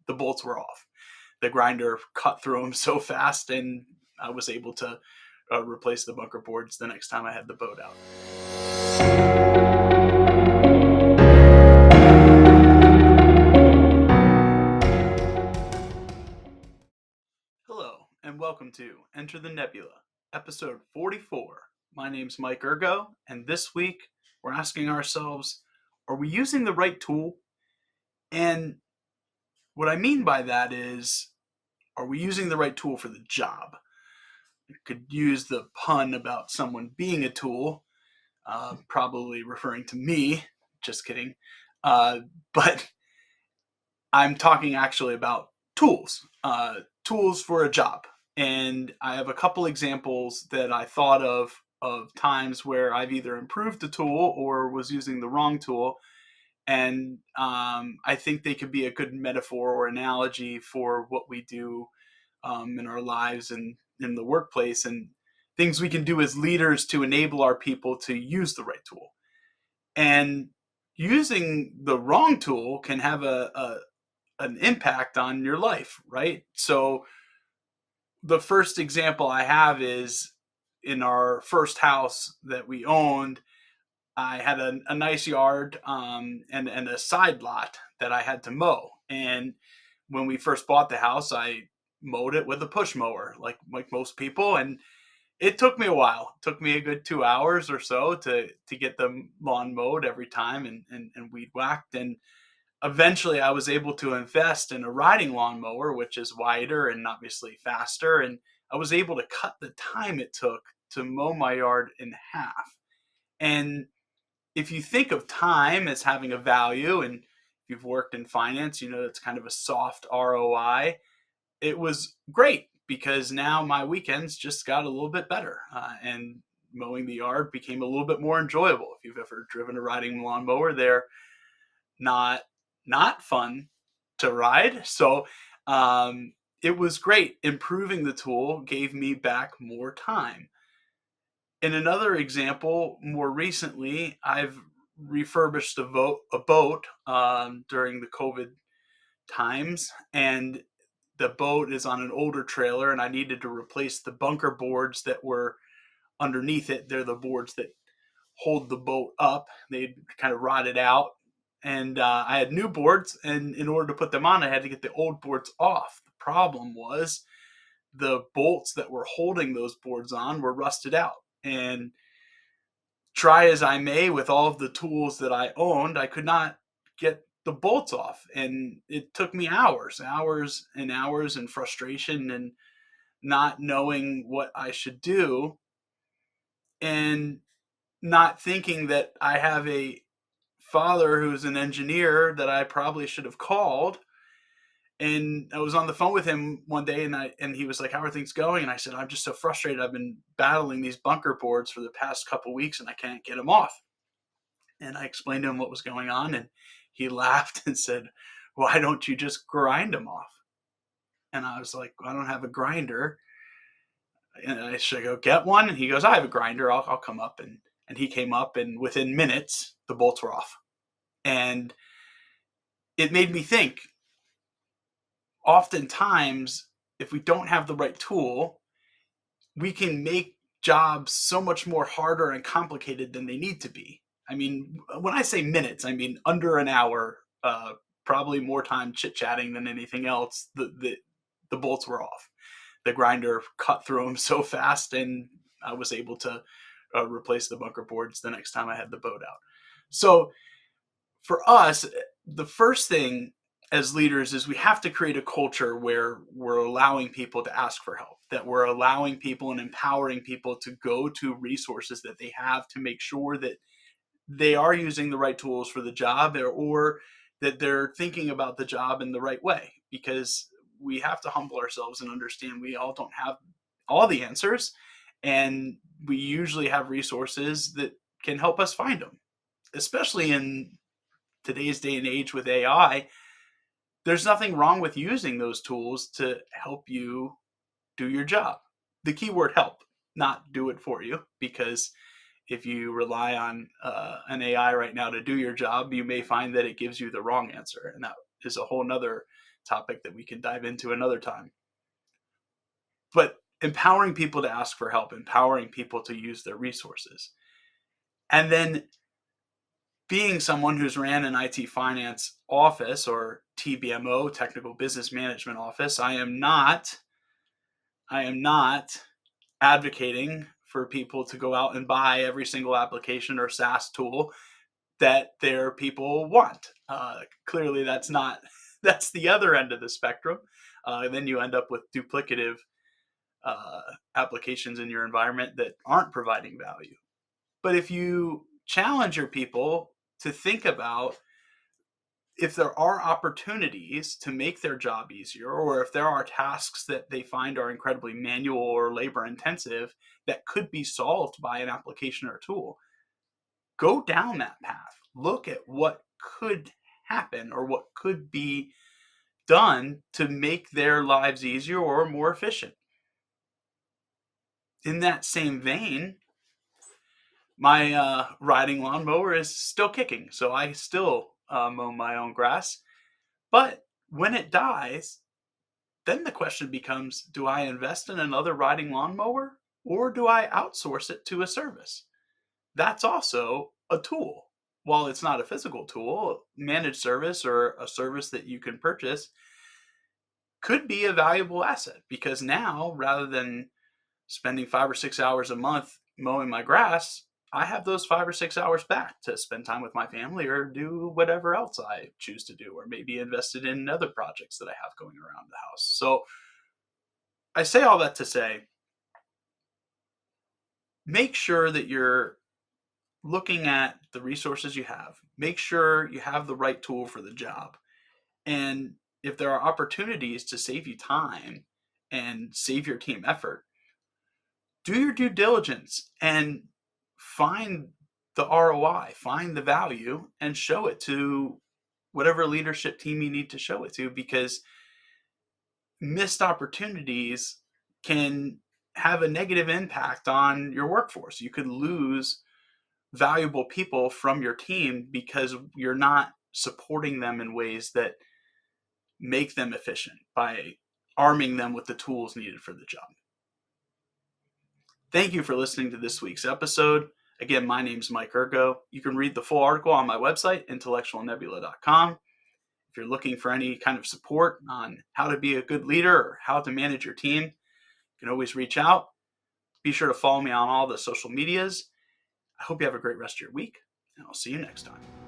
the bolts were off. The grinder cut through them so fast, and I was able to replace the bunker boards the next time I had the boat out. Hello, and welcome to Enter the Nebula, episode 44. My name's Mike Ergo, and this week we're asking ourselves, are we using the right tool? And what I mean by that is, are we using the right tool for the job? You could use the pun about someone being a tool, probably referring to me. Just kidding. But I'm talking actually about tools, tools for a job. And I have a couple examples that I thought of times where I've either improved the tool or was using the wrong tool. And I think they could be a good metaphor or analogy for what we do in our lives and in the workplace, and things we can do as leaders to enable our people to use the right tool. And using the wrong tool can have an impact on your life, right? So the first example I have is in our first house that we owned. I had a nice yard and a side lot that I had to mow. And when we first bought the house, I mowed it with a push mower, like most people. And it took me a while. It took me a good 2 hours or so to get the lawn mowed every time and weed whacked. And eventually I was able to invest in a riding lawnmower, which is wider and obviously faster. And I was able to cut the time it took to mow my yard in half. And if you think of time as having a value, and if you've worked in finance, you know it's kind of a soft ROI. It was great because now my weekends just got a little bit better, and mowing the yard became a little bit more enjoyable. If you've ever driven a riding lawnmower, they're not not fun to ride. So it was great. Improving the tool gave me back more time. In another example, more recently, I've refurbished a boat during the COVID times, and the boat is on an older trailer, and I needed to replace the bunker boards that were underneath it. They're the boards that hold the boat up. They kind of rotted out, and I had new boards, and in order to put them on, I had to get the old boards off. The problem was the bolts that were holding those boards on were rusted out. And try as I may with all of the tools that I owned, I could not get the bolts off. And it took me hours, hours and hours, and frustration and not knowing what I should do, and not thinking that I have a father who's an engineer that I probably should have called. And I was on the phone with him one day, and he was like, "How are things going?" And I said, "I'm just so frustrated. I've been battling these bunker boards for the past couple weeks, and I can't get them off." And I explained to him what was going on, and he laughed and said, "Why don't you just grind them off?" And I was like, "I don't have a grinder." And I should go get one. And he goes, "I have a grinder. I'll come up." And he came up, and within minutes, the bolts were off. And it made me think, oftentimes, if we don't have the right tool, we can make jobs so much more harder and complicated than they need to be. I mean, when I say minutes, I mean under an hour, probably more time chit chatting than anything else. The bolts were off. The grinder cut through them so fast, and I was able to replace the bunker boards the next time I had the boat out. So for us, the first thing as leaders is we have to create a culture where we're allowing people to ask for help, that we're allowing people and empowering people to go to resources that they have to make sure that they are using the right tools for the job, or that they're thinking about the job in the right way. Because we have to humble ourselves and understand we all don't have all the answers, and we usually have resources that can help us find them, especially in today's day and age with AI. There's nothing wrong with using those tools to help you do your job. The keyword help, not do it for you, because if you rely on an AI right now to do your job, you may find that it gives you the wrong answer. And that is a whole nother topic that we can dive into another time. But empowering people to ask for help, empowering people to use their resources. And then being someone who's ran an IT finance office or TBMO, technical business management office, I am not advocating for people to go out and buy every single application or SaaS tool that their people want. Clearly that's the other end of the spectrum. Then you end up with duplicative applications in your environment that aren't providing value. But if you challenge your people to think about if there are opportunities to make their job easier, or if there are tasks that they find are incredibly manual or labor intensive that could be solved by an application or tool, go down that path. Look at what could happen or what could be done to make their lives easier or more efficient. In that same vein, my riding lawnmower is still kicking, so I still mow my own grass. But when it dies, then the question becomes, do I invest in another riding lawnmower or do I outsource it to a service? That's also a tool. While it's not a physical tool, managed service or a service that you can purchase could be a valuable asset, because now, rather than spending 5 or 6 hours a month mowing my grass, I have those 5 or 6 hours back to spend time with my family or do whatever else I choose to do, or maybe invested in other projects that I have going around the house. So I say all that to say, make sure that you're looking at the resources you have. Make sure you have the right tool for the job. And if there are opportunities to save you time and save your team effort, do your due diligence and find the ROI, find the value, and show it to whatever leadership team you need to show it to, because missed opportunities can have a negative impact on your workforce. You could lose valuable people from your team because you're not supporting them in ways that make them efficient by arming them with the tools needed for the job. Thank you for listening to this week's episode. Again, my name's Mike Ergo. You can read the full article on my website, intellectualnebula.com. If you're looking for any kind of support on how to be a good leader or how to manage your team, you can always reach out. Be sure to follow me on all the social medias. I hope you have a great rest of your week, and I'll see you next time.